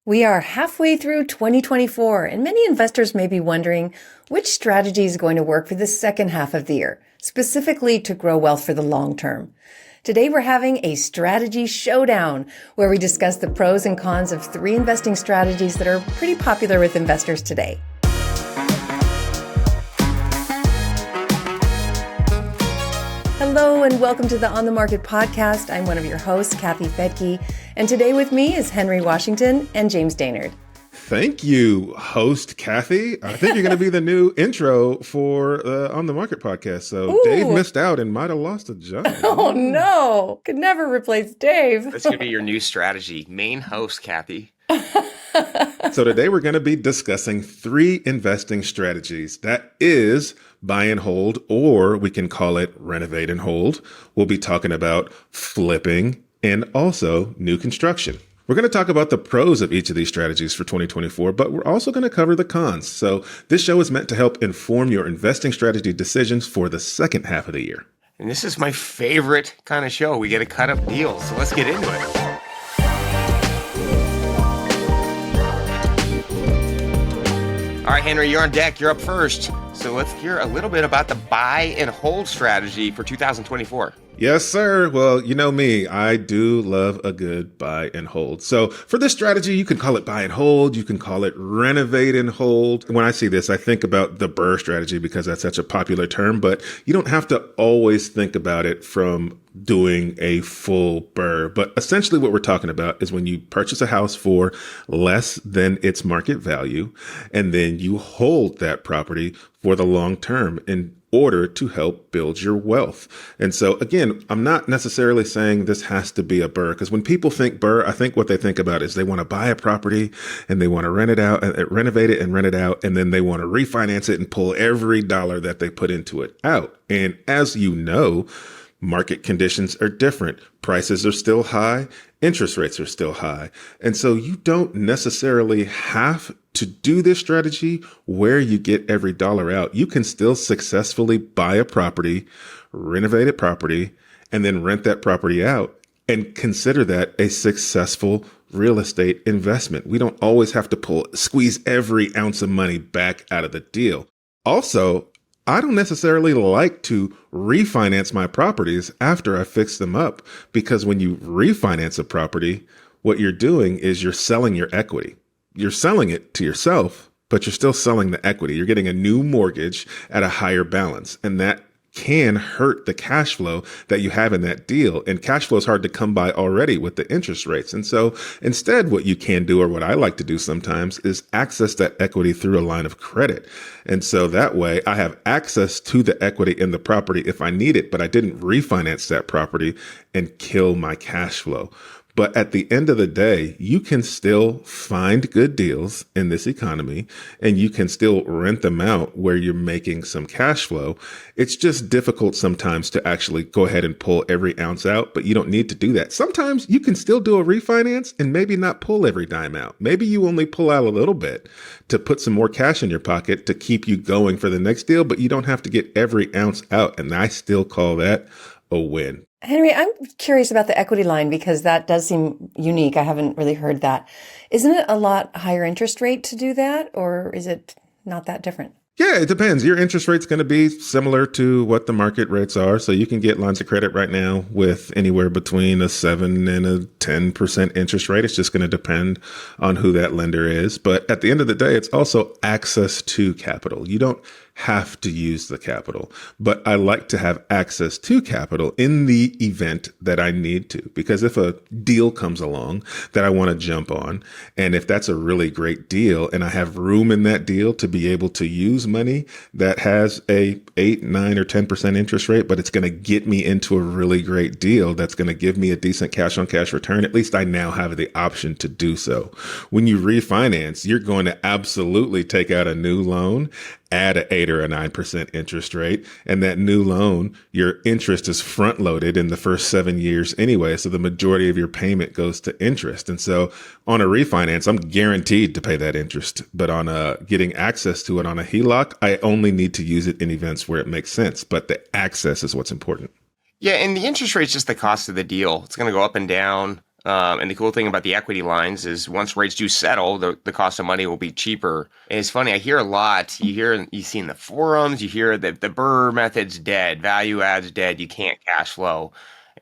We are halfway through 2024, and many investors may be wondering which strategy is going to work for the second half of the year, specifically to grow wealth for the long term. Today, we're having a strategy showdown where we discuss the pros and cons of 3 investing strategies that are pretty popular with investors today. Hello and welcome to the On the Market podcast. I'm one of your hosts, Kathy Fedke, and today with me is Henry Washington and James Daynard. Thank you, host Kathy. I think you're going to be the new intro for On the Market podcast. So Ooh. Dave missed out and might have lost a job. Oh no, could never replace Dave. That's going to be your new strategy. Main host, Kathy. So today we're going to be discussing 3 investing strategies. That is buy and hold, or we can call it renovate and hold. We'll be talking about flipping and also new construction. We're going to talk about the pros of each of these strategies for 2024, but we're also going to cover the cons. So this show is meant to help inform your investing strategy decisions for the second half of the year. And this is my favorite kind of show. We get to cut up deals. So let's get into it. All right, Henry, you're on deck. You're up first. So let's hear a little bit about the buy and hold strategy for 2024. Yes, sir. Well, you know me, I do love a good buy and hold. So for this strategy, you can call it buy and hold. You can call it renovate and hold. When I see this, I think about the BRRRR strategy because that's such a popular term, but you don't have to always think about it from doing a full BRRRR. But essentially what we're talking about is when you purchase a house for less than its market value, and then you hold that property for the long term in order to help build your wealth. And so again, I'm not necessarily saying this has to be a BRRRR, because when people think BRRRR, I think what they think about is they want to buy a property and they want to rent it out, renovate it and rent it out, and then they want to refinance it and pull every dollar that they put into it out. And as you know, market conditions are different. Prices are still high. Interest rates are still high. And so you don't necessarily have to do this strategy where you get every dollar out. You can still successfully buy a property, renovate a property, and then rent that property out and consider that a successful real estate investment. We don't always have to squeeze every ounce of money back out of the deal. Also, I don't necessarily like to refinance my properties after I fix them up, because when you refinance a property, what you're doing is you're selling your equity. You're selling it to yourself, but you're still selling the equity. You're getting a new mortgage at a higher balance, and that can hurt the cash flow that you have in that deal. And cash flow is hard to come by already with the interest rates. And so instead, what you can do, or what I like to do sometimes, is access that equity through a line of credit. And so that way I have access to the equity in the property if I need it, but I didn't refinance that property and kill my cash flow. But at the end of the day, you can still find good deals in this economy, and you can still rent them out where you're making some cash flow. It's just difficult sometimes to actually go ahead and pull every ounce out, but you don't need to do that. Sometimes you can still do a refinance and maybe not pull every dime out. Maybe you only pull out a little bit to put some more cash in your pocket to keep you going for the next deal, but you don't have to get every ounce out. And I still call that a win. Henry, I'm curious about the equity line because that does seem unique. I haven't really heard that. Isn't it a lot higher interest rate to do that, or is it not that different? Yeah, it depends. Your interest rate's going to be similar to what the market rates are. So you can get lines of credit right now with anywhere between a 7 and a 10% interest rate. It's just going to depend on who that lender is. But at the end of the day, it's also access to capital. You don't have to use the capital, but I like to have access to capital in the event that I need to, because if a deal comes along that I want to jump on, and if that's a really great deal and I have room in that deal to be able to use money that has a 8, 9, or 10% interest rate, but it's going to get me into a really great deal that's going to give me a decent cash on cash return, at least I now have the option to do so. When you refinance, you're going to absolutely take out a new loan, add an 8 or a 9% interest rate. And that new loan, your interest is front loaded in the first 7 years anyway. So the majority of your payment goes to interest. And so on a refinance, I'm guaranteed to pay that interest. But on getting access to it on a HELOC, I only need to use it in events where it makes sense. But the access is what's important. Yeah, and the interest rate's just the cost of the deal. It's going to go up and down. And the cool thing about the equity lines is once rates do settle, the cost of money will be cheaper. And it's funny, I hear a lot. You see in the forums, you hear that the Burr method's dead, value add's dead, you can't cash flow.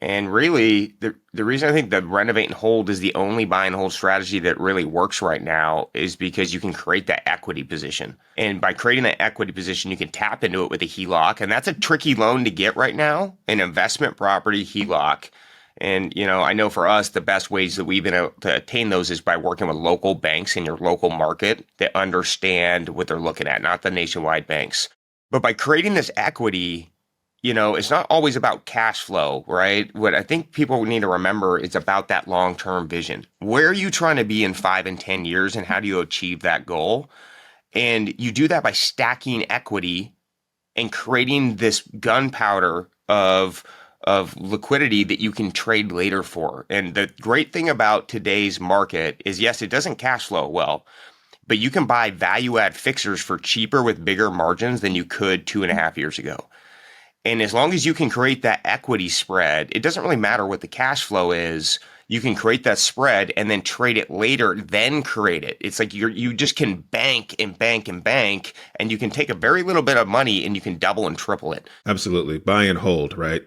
And really, the reason I think the renovate and hold is the only buy and hold strategy that really works right now is because you can create that equity position. And by creating that equity position, you can tap into it with a HELOC. And that's a tricky loan to get right now, an investment property HELOC. And, I know for us, the best ways that we've been able to attain those is by working with local banks in your local market that understand what they're looking at, not the nationwide banks. But by creating this equity, it's not always about cash flow, right? What I think people need to remember is about that long-term vision. Where are you trying to be in 5 and 10 years, and how do you achieve that goal? And you do that by stacking equity and creating this gunpowder of liquidity that you can trade later for. And the great thing about today's market is, yes, it doesn't cash flow well, but you can buy value add fixers for cheaper with bigger margins than you could 2.5 years ago. And as long as you can create that equity spread, it doesn't really matter what the cash flow is. You can create that spread and then trade it later, then create it. It's like you just can bank and bank and bank, and you can take a very little bit of money and you can double and triple it. Absolutely. Buy and hold, right?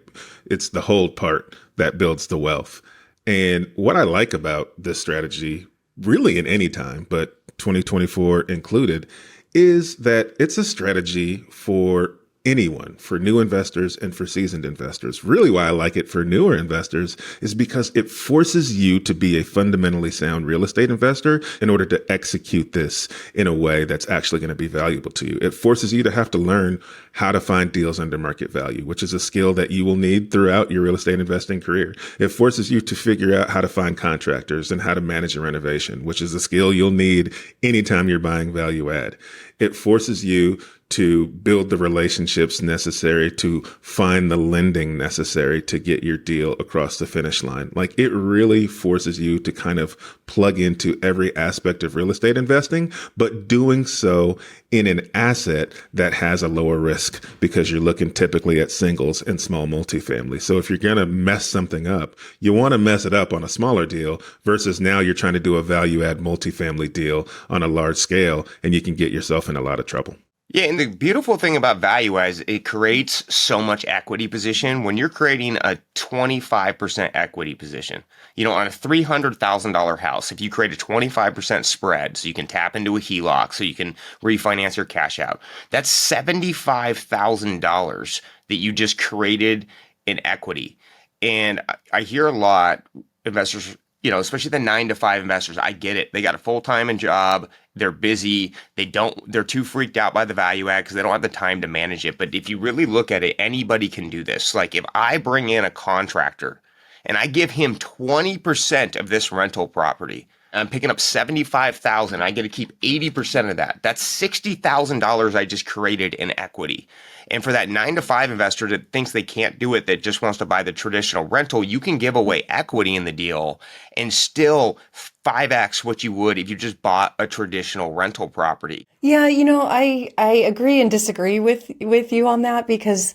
It's the hold part that builds the wealth. And what I like about this strategy, really in any time, but 2024 included, is that it's a strategy for anyone, for new investors and for seasoned investors. Really why I like it for newer investors is because it forces you to be a fundamentally sound real estate investor in order to execute this in a way that's actually going to be valuable to you. It forces you to have to learn how to find deals under market value, which is a skill that you will need throughout your real estate investing career. It forces you to figure out how to find contractors and how to manage a renovation, which is a skill you'll need anytime you're buying value add. It forces you to build the relationships necessary to find the lending necessary to get your deal across the finish line. Like, it really forces you to kind of plug into every aspect of real estate investing, but doing so in an asset that has a lower risk because you're looking typically at singles and small multifamily. So if you're going to mess something up, you want to mess it up on a smaller deal versus now you're trying to do a value add multifamily deal on a large scale, and you can get yourself in a lot of trouble. Yeah, and the beautiful thing about value add is it creates so much equity position. When you're creating a 25% equity position, on a $300,000 house, if you create a 25% spread, so you can tap into a HELOC, so you can refinance your cash out, that's $75,000 that you just created in equity. And I hear a lot investors, especially the 9-to-5 investors. I get it. They got a full-time job. They're busy. They're too freaked out by the value add because they don't have the time to manage it. But if you really look at it, anybody can do this. Like, if I bring in a contractor and I give him 20% of this rental property, I'm picking up 75,000. I get to keep 80% of that. That's $60,000 I just created in equity. And for that 9-to-5 investor that thinks they can't do it, that just wants to buy the traditional rental, you can give away equity in the deal and still 5x what you would if you just bought a traditional rental property. Yeah, I agree and disagree with you on that, because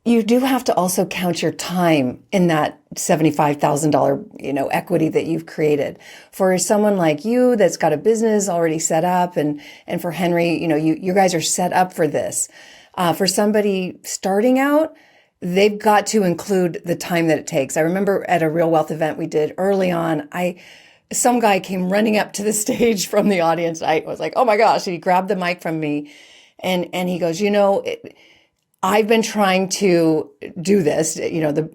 you do have to also count your time in that $75,000, equity that you've created. For someone like you that's got a business already set up, and for Henry, you guys are set up for this. For somebody starting out, they've got to include the time that it takes. I remember at a Real Wealth event we did early on, some guy came running up to the stage from the audience. I was like, oh my gosh. He grabbed the mic from me and he goes, I've been trying to do this,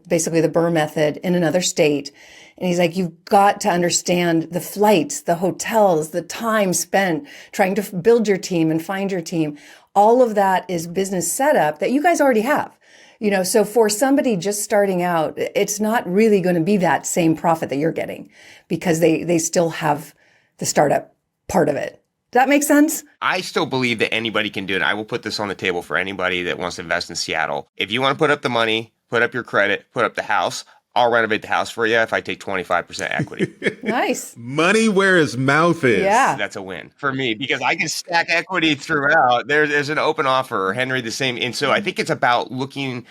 basically the Burr method in another state. And he's like, you've got to understand the flights, the hotels, the time spent trying to build your team and find your team. All of that is business setup that you guys already have. So for somebody just starting out, it's not really going to be that same profit that you're getting because they still have the startup part of it. Does that make sense? I still believe that anybody can do it. I will put this on the table for anybody that wants to invest in Seattle. If you want to put up the money, put up your credit, put up the house, I'll renovate the house for you if I take 25% equity. Nice. Money where his mouth is. Yeah. That's a win for me because I can stack equity throughout. There's an open offer. Henry, the same. And so I think it's about looking,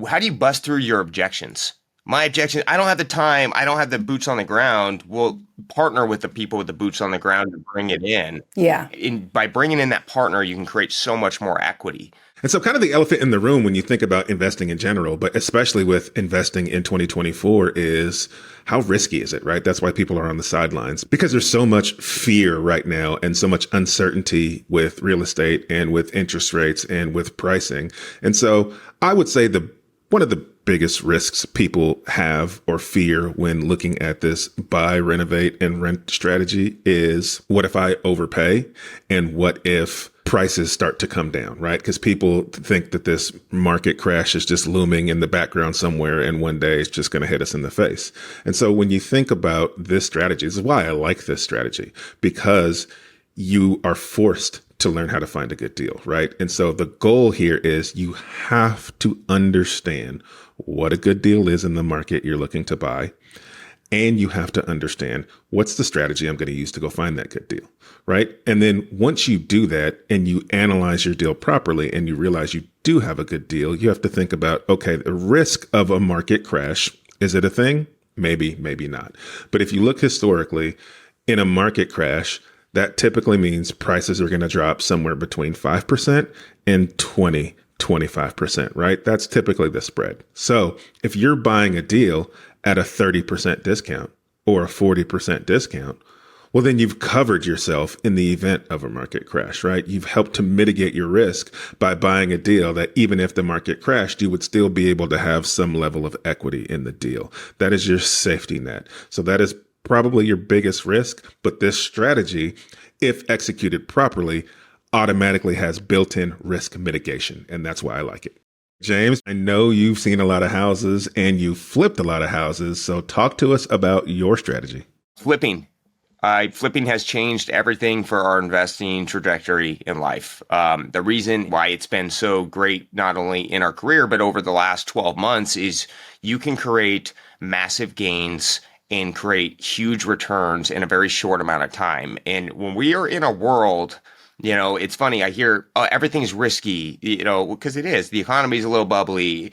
how do you bust through your objections? My objection, I don't have the time. I don't have the boots on the ground. We'll partner with the people with the boots on the ground to bring it in. Yeah. By bringing in that partner, you can create so much more equity. And so, kind of the elephant in the room when you think about investing in general, but especially with investing in 2024, is how risky is it, right? That's why people are on the sidelines, because there's so much fear right now and so much uncertainty with real estate and with interest rates and with pricing. And so, I would say one of the biggest risks people have or fear when looking at this buy, renovate, and rent strategy is, what if I overpay? And what if prices start to come down, right? Because people think that this market crash is just looming in the background somewhere, and one day it's just going to hit us in the face. And so when you think about this strategy, this is why I like this strategy, because you are forced to learn how to find a good deal, right? And so the goal here is you have to understand what a good deal is in the market you're looking to buy. And you have to understand, what's the strategy I'm going to use to go find that good deal, right? And then once you do that and you analyze your deal properly and you realize you do have a good deal, you have to think about, okay, the risk of a market crash, is it a thing? Maybe, maybe not. But if you look historically, in a market crash, that typically means prices are going to drop somewhere between 5% and 25%, right? That's typically the spread. So if you're buying a deal at a 30% discount or a 40% discount, well, then you've covered yourself in the event of a market crash, right? You've helped to mitigate your risk by buying a deal that even if the market crashed, you would still be able to have some level of equity in the deal. That is your safety net. So that is probably your biggest risk, but this strategy, if executed properly, automatically has built-in risk mitigation, and that's why I like it. James, I know you've seen a lot of houses and you've flipped a lot of houses, so talk to us about your strategy. Flipping. Flipping has changed everything for our investing trajectory in life. The reason why it's been so great, not only in our career, but over the last 12 months, is you can create massive gains and create huge returns in a very short amount of time. And when we are in a world, it's funny, I hear everything's risky, because it is. The economy is a little bubbly.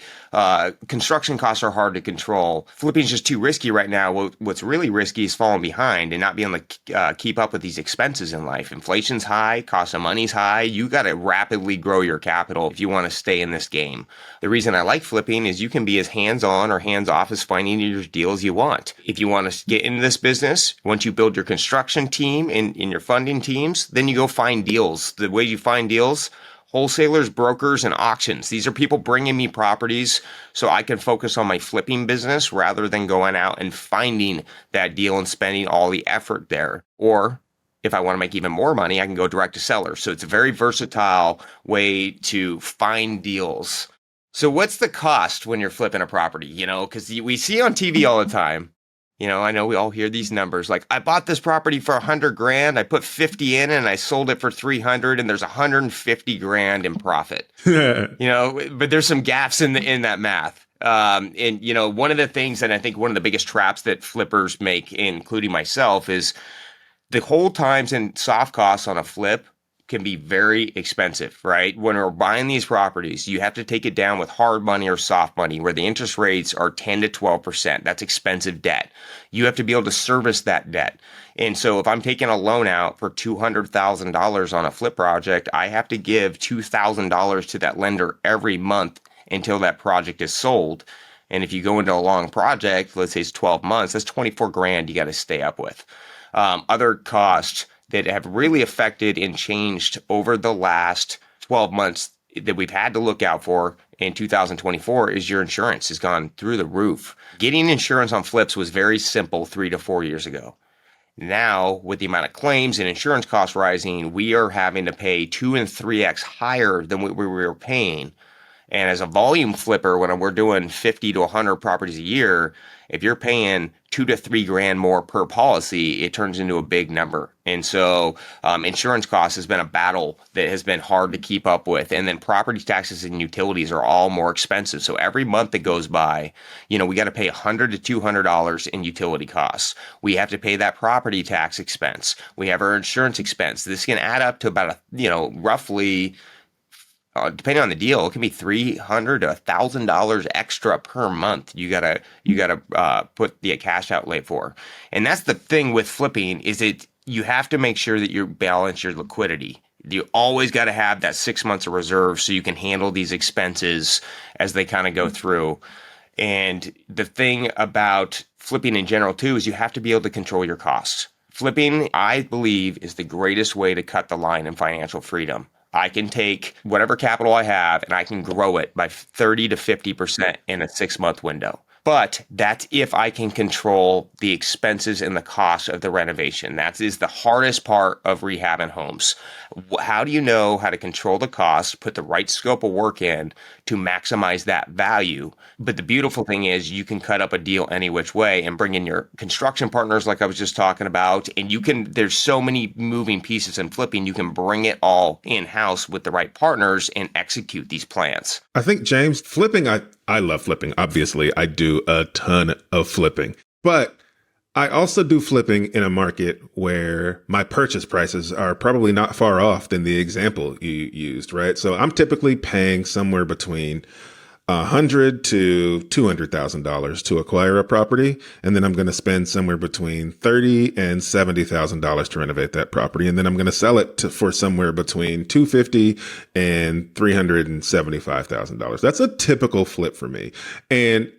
Construction costs are hard to control. Flipping is just too risky right now. What's really risky is falling behind and not being able to keep up with these expenses in life. Inflation's high, cost of money's high. You got to rapidly grow your capital if you want to stay in this game. The reason I like flipping is you can be as hands-on or hands-off as finding your deals you want. If you want to get into this business, once you build your construction team and your funding teams, then you go find deals. The way you find deals, wholesalers, brokers, and auctions. These are people bringing me properties so I can focus on my flipping business rather than going out and finding that deal and spending all the effort there. Or if I want to make even more money, I can go direct to seller. So it's a very versatile way to find deals. So what's the cost when you're flipping a property? Because we see on TV all the time. I know we all hear these numbers. Like, I bought this property for $100,000. I put 50 in and I sold it for 300, and there's 150 grand in profit. But there's some gaps in that math. And one of the things, and I think one of the biggest traps that flippers make, including myself, is the hold times and soft costs on a flip can be very expensive, right? When we're buying these properties, you have to take it down with hard money or soft money, where the interest rates are 10 to 12%. That's expensive debt. You have to be able to service that debt. And so if I'm taking a loan out for $200,000 on a flip project, I have to give $2,000 to that lender every month until that project is sold. And if you go into a long project, let's say it's 12 months, that's 24 grand you got to stay up with. Other costs that have really affected and changed over the last 12 months that we've had to look out for in 2024 is your insurance has gone through the roof. Getting insurance on flips was very simple 3 to 4 years ago. Now, with the amount of claims and insurance costs rising, we are having to pay 2 and 3x higher than what we were paying. And as a volume flipper, when we're doing 50 to 100 properties a year, if you're paying 2 to 3 grand more per policy, it turns into a big number. And so insurance costs has been a battle that has been hard to keep up with. And then property taxes and utilities are all more expensive. So every month that goes by, we got to pay $100 to $200 in utility costs. We have to pay that property tax expense. We have our insurance expense. This can add up to about, roughly depending on the deal, it can be $300 to $1,000 extra per month. You gotta put the cash outlay for, and that's the thing with flipping is you have to make sure that you balance your liquidity. You always got to have that 6 months of reserve so you can handle these expenses as they kind of go through. And the thing about flipping in general too is you have to be able to control your costs. Flipping, I believe, is the greatest way to cut the line in financial freedom. I can take whatever capital I have and I can grow it by 30 to 50% in a 6 month window. But that's if I can control the expenses and the cost of the renovation. That is the hardest part of rehabbing homes. How do you know how to control the cost, put the right scope of work in to maximize that value? But the beautiful thing is you can cut up a deal any which way and bring in your construction partners like I was just talking about. And there's so many moving pieces in flipping, you can bring it all in-house with the right partners and execute these plans. I think, James, flipping, I love flipping. Obviously, I do a ton of flipping, but I also do flipping in a market where my purchase prices are probably not far off than the example you used, right? So I'm typically paying somewhere between $100,000 to $200,000 to acquire a property, and then I'm going to spend somewhere between $30,000 and $70,000 to renovate that property, and then I'm going to sell it for somewhere between $250,000 and $375,000. That's a typical flip for me, and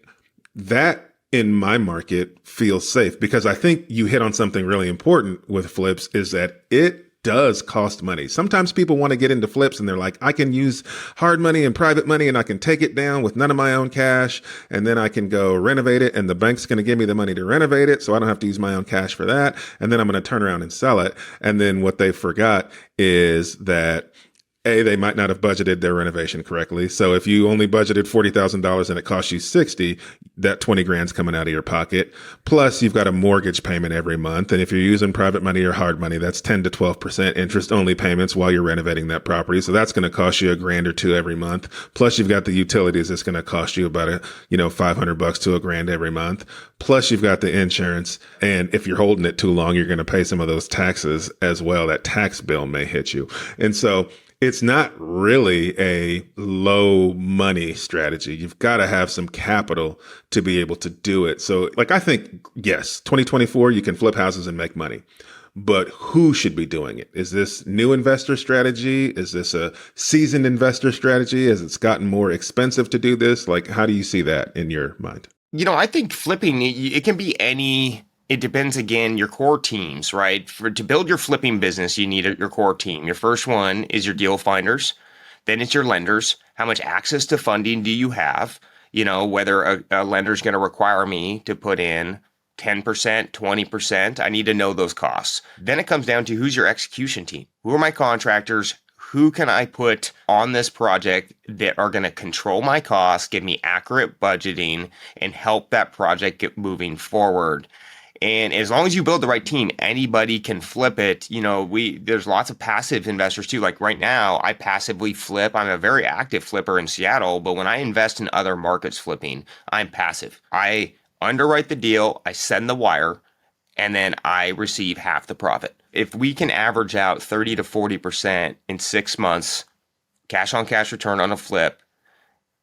that in my market feels safe because I think you hit on something really important with flips is that it does cost money. Sometimes people want to get into flips and they're like, I can use hard money and private money and I can take it down with none of my own cash. And then I can go renovate it and the bank's going to give me the money to renovate it. So I don't have to use my own cash for that. And then I'm going to turn around and sell it. And then what they forgot is that they might not have budgeted their renovation correctly. So if you only budgeted $40,000 and it costs you 60, that 20 grand's coming out of your pocket. Plus you've got a mortgage payment every month. And if you're using private money or hard money, that's 10 to 12% interest only payments while you're renovating that property. So that's going to cost you $1,000 or $2,000 every month. Plus you've got the utilities. It's going to cost you about $500 to $1,000 every month. Plus you've got the insurance. And if you're holding it too long, you're going to pay some of those taxes as well. That tax bill may hit you. And so it's not really a low money strategy. You've got to have some capital to be able to do it. So I think, yes, 2024, you can flip houses and make money. But who should be doing it? Is this new investor strategy? Is this a seasoned investor strategy? Has it gotten more expensive to do this? How do you see that in your mind? I think flipping, it can be it depends, again, your core teams, right? To build your flipping business, you need your core team. Your first one is your deal finders. Then it's your lenders. How much access to funding do you have? Whether a lender is going to require me to put in 10%, 20%. I need to know those costs. Then it comes down to who's your execution team? Who are my contractors? Who can I put on this project that are going to control my costs, give me accurate budgeting, and help that project get moving forward? And as long as you build the right team, anybody can flip it. There's lots of passive investors too. Like right now, I passively flip. I'm a very active flipper in Seattle, but when I invest in other markets flipping, I'm passive. I underwrite the deal, I send the wire, and then I receive half the profit. If we can average out 30 to 40% in 6 months, cash on cash return on a flip,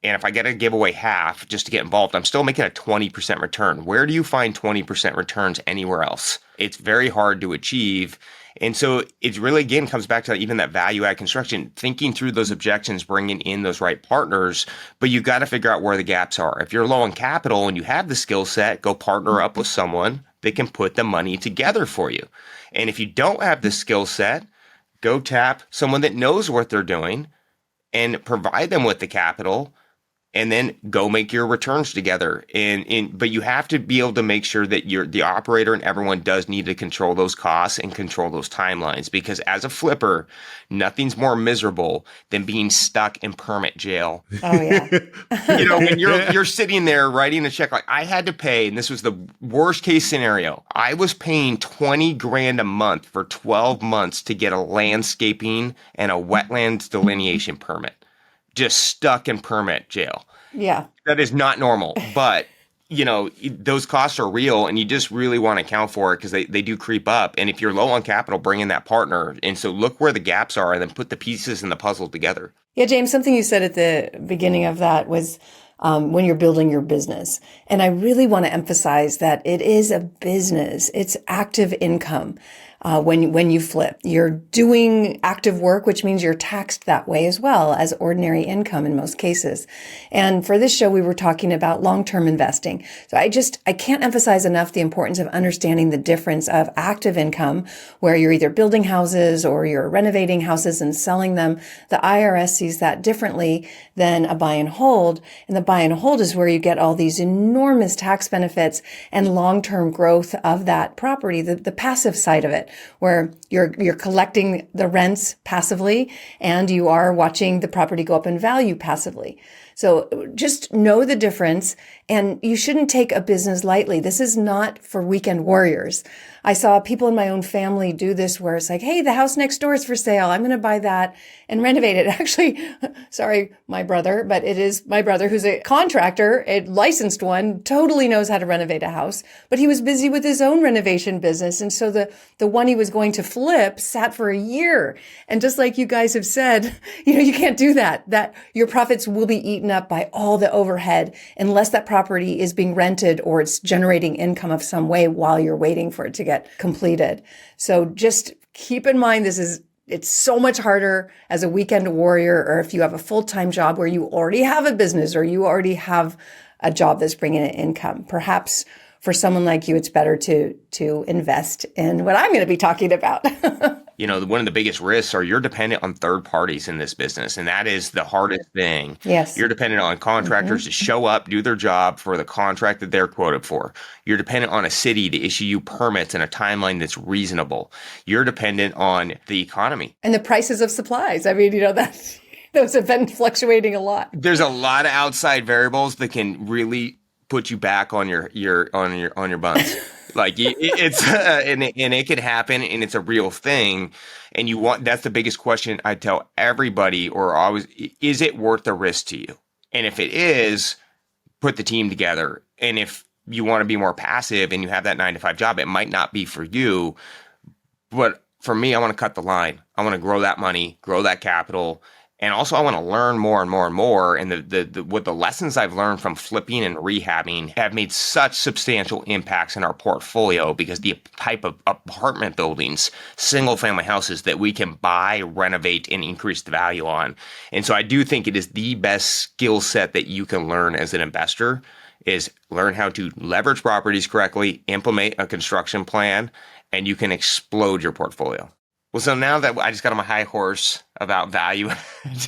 and if I get to give away half just to get involved, I'm still making a 20% return. Where do you find 20% returns anywhere else? It's very hard to achieve. And so it really, again, comes back to even that value add construction, thinking through those objections, bringing in those right partners. But you've got to figure out where the gaps are. If you're low on capital and you have the skill set, go partner up with someone that can put the money together for you. And if you don't have the skill set, go tap someone that knows what they're doing and provide them with the capital, and then go make your returns together. But you have to be able to make sure that the operator and everyone does need to control those costs and control those timelines. Because as a flipper, nothing's more miserable than being stuck in permit jail. Oh yeah. When you're sitting there writing a check, like I had to pay, and this was the worst case scenario. I was paying 20 grand a month for 12 months to get a landscaping and a wetlands delineation permit. Just stuck in permit jail. Yeah. That is not normal, but those costs are real, and you just really want to account for it because they do creep up. And if you're low on capital, bring in that partner. And so look where the gaps are and then put the pieces in the puzzle together. Yeah, James, something you said at the beginning of that was when you're building your business. And I really want to emphasize that it is a business. It's active income. When you flip, you're doing active work, which means you're taxed that way as well as ordinary income in most cases. And for this show, we were talking about long-term investing. So I can't emphasize enough the importance of understanding the difference of active income, where you're either building houses or you're renovating houses and selling them. The IRS sees that differently than a buy and hold. And the buy and hold is where you get all these enormous tax benefits and long-term growth of that property, the passive side of it, where you're collecting the rents passively and you are watching the property go up in value passively. So just know the difference, and you shouldn't take a business lightly. This is not for weekend warriors. I saw people in my own family do this where it's like, hey, the house next door is for sale. I'm going to buy that and renovate it. Actually, sorry, my brother, but it is my brother who's a contractor, a licensed one, totally knows how to renovate a house, but he was busy with his own renovation business. And so the one he was going to flip sat for a year. And just like you guys have said, you can't do that your profits will be eaten up by all the overhead unless that property is being rented or it's generating income of some way while you're waiting for it to get completed. So just keep in mind, it's so much harder as a weekend warrior, or if you have a full-time job where you already have a business or you already have a job that's bringing in income. Perhaps for someone like you, it's better to invest in what I'm going to be talking about. One of the biggest risks are you're dependent on third parties in this business. And that is the hardest thing. Yes. You're dependent on contractors to show up, do their job for the contract that they're quoted for. You're dependent on a city to issue you permits in a timeline that's reasonable. You're dependent on the economy. And the prices of supplies. I mean, those have been fluctuating a lot. There's a lot of outside variables that can really put you back on your buns. Like it's and it could happen, and it's a real thing. And that's the biggest question I tell everybody, or always: is it worth the risk to you? And if it is, put the team together. And if you want to be more passive and you have that 9-to-5 job, it might not be for you. But for me, I want to cut the line. I want to grow that money, grow that capital. And also, I want to learn more and more and more. And what the lessons I've learned from flipping and rehabbing have made such substantial impacts in our portfolio, because the type of apartment buildings, single family houses that we can buy, renovate, and increase the value on. And so I do think it is the best skill set that you can learn as an investor, is learn how to leverage properties correctly, implement a construction plan, and you can explode your portfolio. Well, so now that I just got on my high horse about value,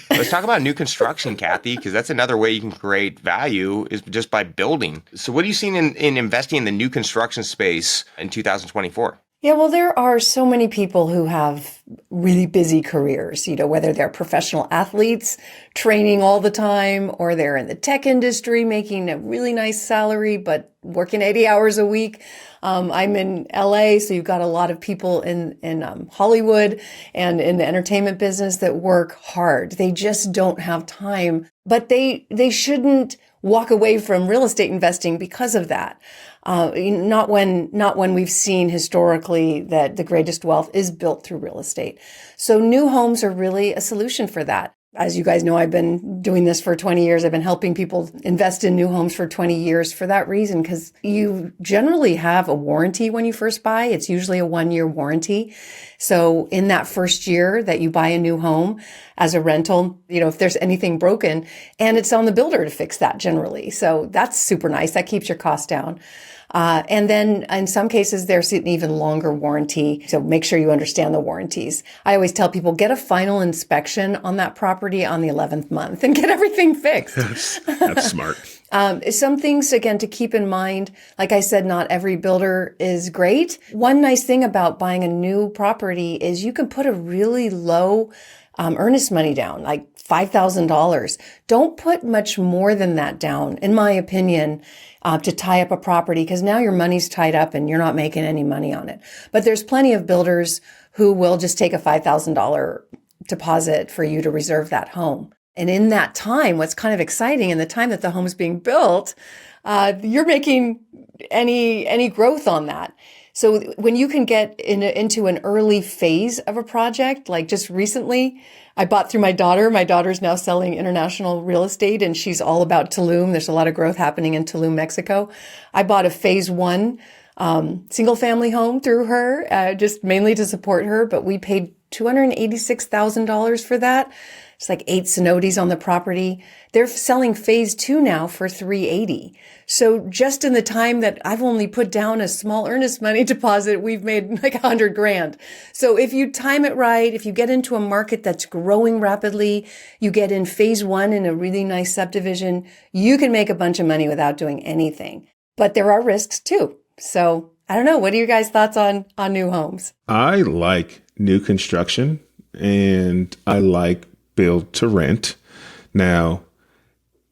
let's talk about new construction, Kathy, because that's another way you can create value, is just by building. So what are you seeing in investing in the new construction space in 2024? Yeah, well, there are so many people who have really busy careers, whether they're professional athletes training all the time, or they're in the tech industry making a really nice salary, but working 80 hours a week. I'm in LA, so you've got a lot of people in Hollywood and in the entertainment business that work hard. They just don't have time, but they shouldn't walk away from real estate investing because of that. Not when we've seen historically that the greatest wealth is built through real estate. So new homes are really a solution for that. As you guys know, I've been doing this for 20 years. I've been helping people invest in new homes for 20 years for that reason, because you generally have a warranty when you first buy. It's usually a 1-year warranty. So in that first year that you buy a new home as a rental, if there's anything broken, and it's on the builder to fix that generally. So that's super nice. That keeps your costs down. And then in some cases, there's an even longer warranty. So make sure you understand the warranties. I always tell people, get a final inspection on that property on the 11th month and get everything fixed. That's smart. Some things, again, to keep in mind, like I said, not every builder is great. One nice thing about buying a new property is you can put a really low earnest money down, like $5,000. Don't put much more than that down, in my opinion, to tie up a property, because now your money's tied up and you're not making any money on it. But there's plenty of builders who will just take a $5,000 deposit for you to reserve that home. And in that time, what's kind of exciting, in the time that the home's being built, you're making any growth on that. So when you can get into an early phase of a project, like just recently, I bought through my daughter. My daughter's now selling international real estate, and she's all about Tulum. There's a lot of growth happening in Tulum, Mexico. I bought a phase one single family home through her, just mainly to support her, but we paid $286,000 for that. It's like 8 cenotes on the property. They're selling phase two now for $380,000. So just in the time that I've only put down a small earnest money deposit, we've made like $100,000. So if you time it right, if you get into a market that's growing rapidly, you get in phase one in a really nice subdivision, you can make a bunch of money without doing anything. But there are risks too. So I don't know. What are your guys' thoughts on new homes? I like new construction and I like build to rent. Now,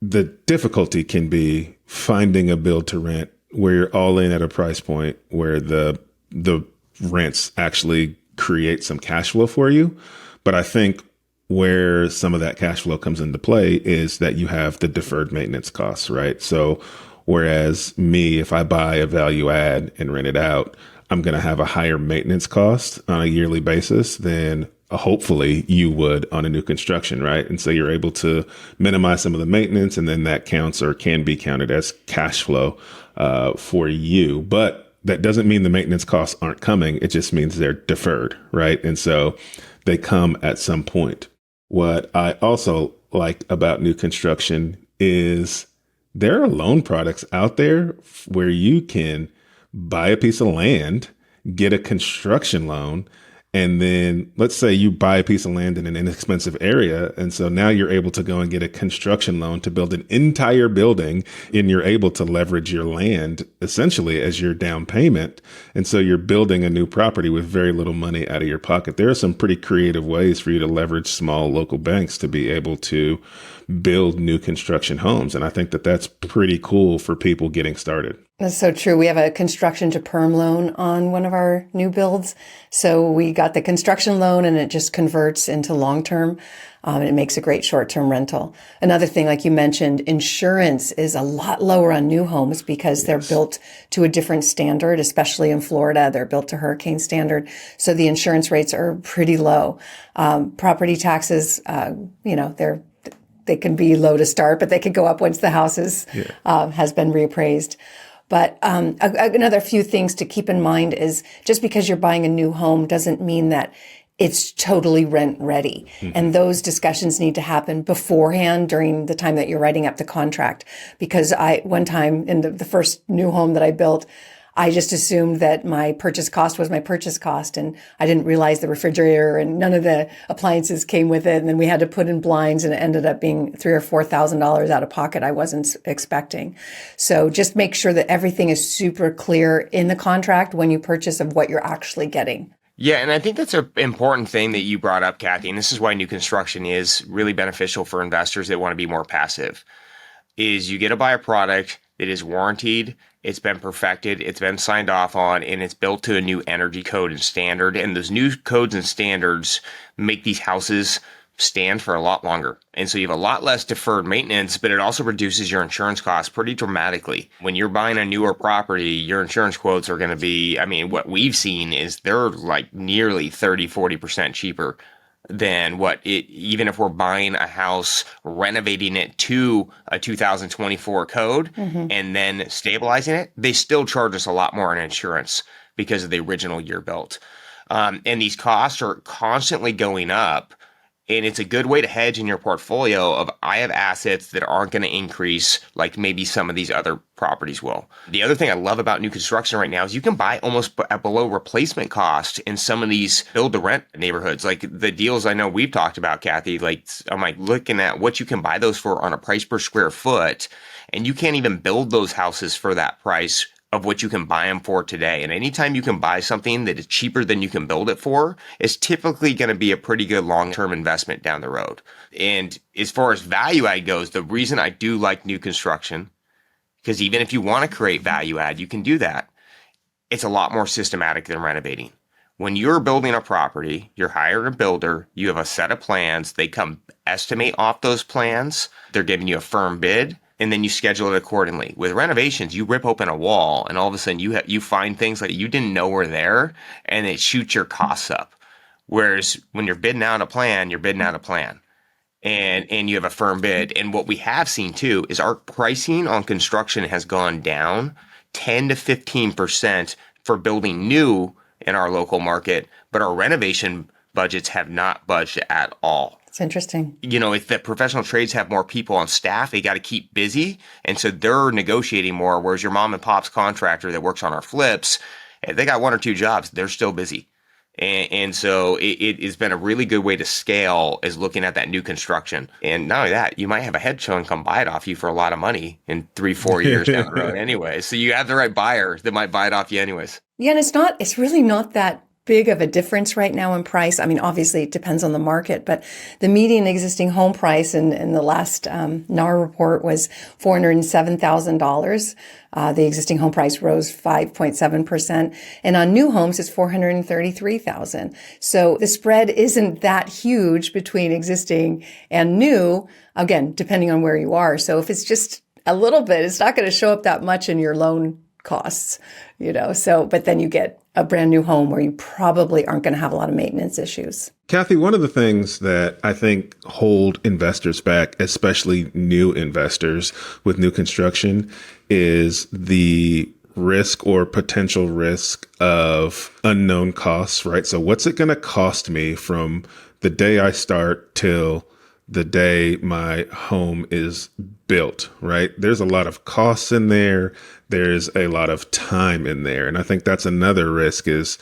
the difficulty can be finding a build to rent where you're all in at a price point where the rents actually create some cash flow for you. But I think where some of that cash flow comes into play is that you have the deferred maintenance costs, right? So whereas me, if I buy a value add and rent it out, I'm going to have a higher maintenance cost on a yearly basis than hopefully you would on a new construction, right? And so you're able to minimize some of the maintenance, and then that counts or can be counted as cash flow for you. But that doesn't mean the maintenance costs aren't coming. It just means they're deferred, right? And so they come at some point. What I also like about new construction is there are loan products out there where you can buy a piece of land, get a construction loan, and then let's say you buy a piece of land in an inexpensive area. And so now you're able to go and get a construction loan to build an entire building, and you're able to leverage your land essentially as your down payment. And so you're building a new property with very little money out of your pocket. There are some pretty creative ways for you to leverage small local banks to be able to build new construction homes. And I think that that's pretty cool for people getting started. That's so true. We have a construction to perm loan on one of our new builds. So we got the construction loan and it just converts into long-term. And it makes a great short-term rental. Another thing, like you mentioned, insurance is a lot lower on new homes because they're built to a different standard, especially in Florida. They're built to hurricane standard. So the insurance rates are pretty low. Property taxes, they can be low to start, but they could go up once the house has been reappraised. But another few things to keep in mind is just because you're buying a new home doesn't mean that it's totally rent ready. Mm-hmm. And those discussions need to happen beforehand during the time that you're writing up the contract. Because one time in the first new home that I built, I just assumed that my purchase cost was my purchase cost. And I didn't realize the refrigerator and none of the appliances came with it. And then we had to put in blinds, and it ended up being $3,000 or $4,000 out of pocket I wasn't expecting. So just make sure that everything is super clear in the contract when you purchase of what you're actually getting. Yeah, and I think that's an important thing that you brought up, Kathy, and this is why new construction is really beneficial for investors that want to be more passive, is you get to buy a product that is warranted, it's been perfected, it's been signed off on, and it's built to a new energy code and standard. And those new codes and standards make these houses stand for a lot longer. And so you have a lot less deferred maintenance, but it also reduces your insurance costs pretty dramatically. When you're buying a newer property, your insurance quotes are going to be, what we've seen is they're like nearly 30-40% cheaper than even if we're buying a house, renovating it to a 2024 code and then stabilizing it, they still charge us a lot more in insurance because of the original year built. And these costs are constantly going up. And it's a good way to hedge in your portfolio of I have assets that aren't going to increase like maybe some of these other properties will. The other thing I love about new construction right now is you can buy almost at below replacement cost in some of these build to rent neighborhoods. Like the deals I know we've talked about, Kathy, I'm looking at what you can buy those for on a price per square foot, and you can't even build those houses for that price of what you can buy them for today. And anytime you can buy something that is cheaper than you can build it for, it's typically going to be a pretty good long-term investment down the road. And as far as value add goes, the reason I do like new construction, because even if you want to create value add, you can do that. It's a lot more systematic than renovating. When you're building a property, you're hiring a builder, you have a set of plans, they come estimate off those plans, they're giving you a firm bid, and then you schedule it accordingly. With renovations, you rip open a wall, and all of a sudden you find things that you didn't know were there, and it shoots your costs up. Whereas when you're bidding out a plan, you're bidding out a plan, and you have a firm bid. And what we have seen too is our pricing on construction has gone down 10 to 15% for building new in our local market, but our renovation budgets have not budged at all. It's interesting. If the professional trades have more people on staff, they got to keep busy. And so they're negotiating more. Whereas your mom and pop's contractor that works on our flips, they got one or two jobs. They're still busy. And so it has been a really good way to scale is looking at that new construction. And not only that, you might have a hedge fund come buy it off you for a lot of money in 3-4 years down the road anyway. So you have the right buyer that might buy it off you anyways. Yeah, and it's really not that big of a difference right now in price. I mean, obviously it depends on the market, but the median existing home price in the last NAR report was $407,000. The existing home price rose 5.7%. And on new homes, it's $433,000. So the spread isn't that huge between existing and new, again, depending on where you are. So if it's just a little bit, it's not going to show up that much in your loan costs, but then you get a brand new home where you probably aren't going to have a lot of maintenance issues. Kathy, one of the things that I think hold investors back, especially new investors with new construction, is the risk or potential risk of unknown costs, right? So what's it going to cost me from the day I start till the day my home is built, right? There's a lot of costs in there. There's a lot of time in there. And I think that's another risk is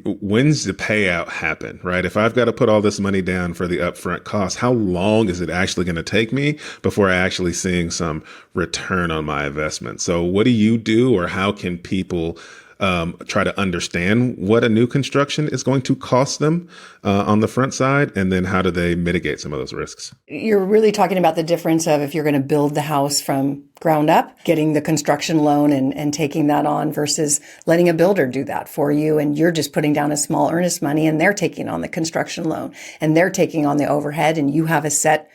when's the payout happen, right? If I've got to put all this money down for the upfront cost, how long is it actually going to take me before I actually seeing some return on my investment? So what do you do, or how can people try to understand what a new construction is going to cost them on the front side? And then how do they mitigate some of those risks? You're really talking about the difference of if you're going to build the house from ground up, getting the construction loan and taking that on versus letting a builder do that for you. And you're just putting down a small earnest money and they're taking on the construction loan and they're taking on the overhead, and you have a set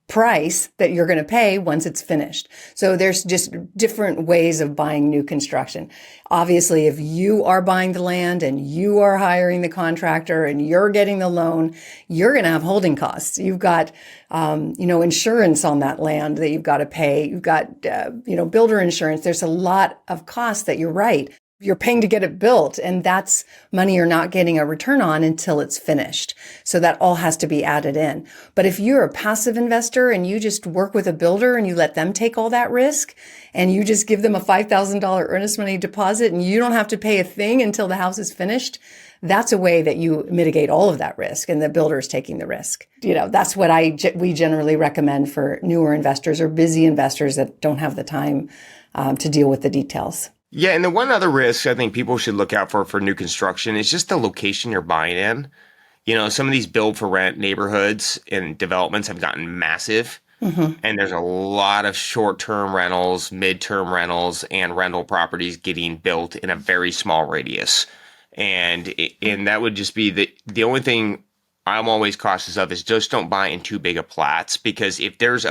price that you're going to pay once it's finished. So there's just different ways of buying new construction. Obviously, if you are buying the land and you are hiring the contractor and you're getting the loan, you're going to have holding costs. You've got, insurance on that land that you've got to pay. You've got, builder insurance. There's a lot of costs that you're right. You're paying to get it built, and that's money you're not getting a return on until it's finished. So that all has to be added in. But if you're a passive investor and you just work with a builder and you let them take all that risk and you just give them a $5,000 earnest money deposit and you don't have to pay a thing until the house is finished, that's a way that you mitigate all of that risk, and the builder is taking the risk. That's what we generally recommend for newer investors or busy investors that don't have the time to deal with the details. Yeah, and the one other risk I think people should look out for new construction is just the location you're buying in. Some of these build for rent neighborhoods and developments have gotten massive. Mm-hmm. And there's a lot of short-term rentals, mid-term rentals, and rental properties getting built in a very small radius. And that would just be the only thing I'm always cautious of is just don't buy in too big of plats, because if there's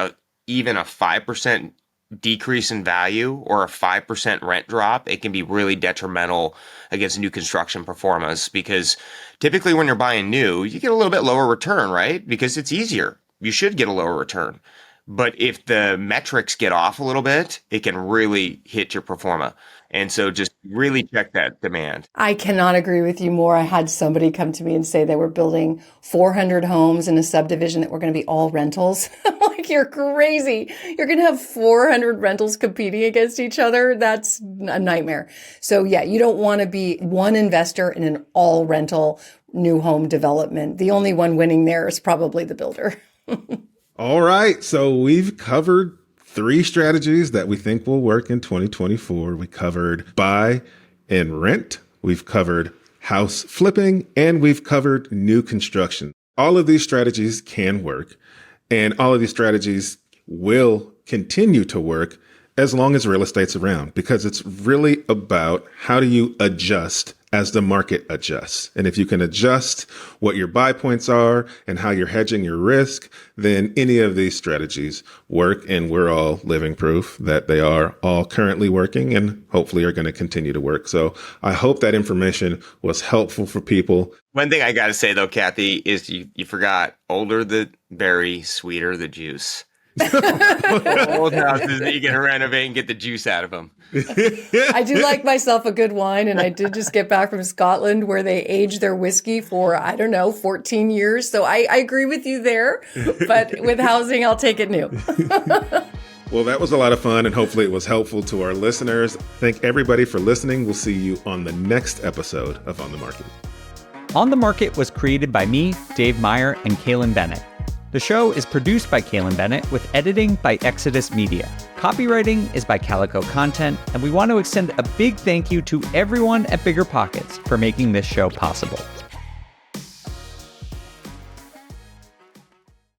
even a 5% decrease in value or a 5% rent drop, it can be really detrimental against new construction performance, because typically when you're buying new, you get a little bit lower return, right? Because it's easier. You should get a lower return. But if the metrics get off a little bit, it can really hit your performa. And so just really check that demand. I cannot agree with you more. I had somebody come to me and say they were building 400 homes in a subdivision that were going to be all rentals. I'm like, you're crazy. You're going to have 400 rentals competing against each other. That's a nightmare. So yeah, you don't want to be one investor in an all rental new home development. The only one winning there is probably the builder. All right. So we've covered 3 strategies that we think will work in 2024. We covered buy and rent. We've covered house flipping, and we've covered new construction. All of these strategies can work, and all of these strategies will continue to work as long as real estate's around, because it's really about how do you adjust as the market adjusts. And if you can adjust what your buy points are and how you're hedging your risk, then any of these strategies work. And we're all living proof that they are all currently working and hopefully are going to continue to work. So I hope that information was helpful for people. One thing I got to say, though, Kathy, is you forgot older the berry, sweeter the juice. Old houses that you can renovate and get the juice out of them. I do like myself a good wine, and I did just get back from Scotland where they age their whiskey for, 14 years. So I agree with you there, but with housing, I'll take it new. Well, that was a lot of fun, and hopefully it was helpful to our listeners. Thank everybody for listening. We'll see you on the next episode of On the Market. On the Market was created by me, Dave Meyer, and Kaylin Bennett. The show is produced by Kaylin Bennett with editing by Exodus Media. Copywriting is by Calico Content, and we want to extend a big thank you to everyone at Bigger Pockets for making this show possible.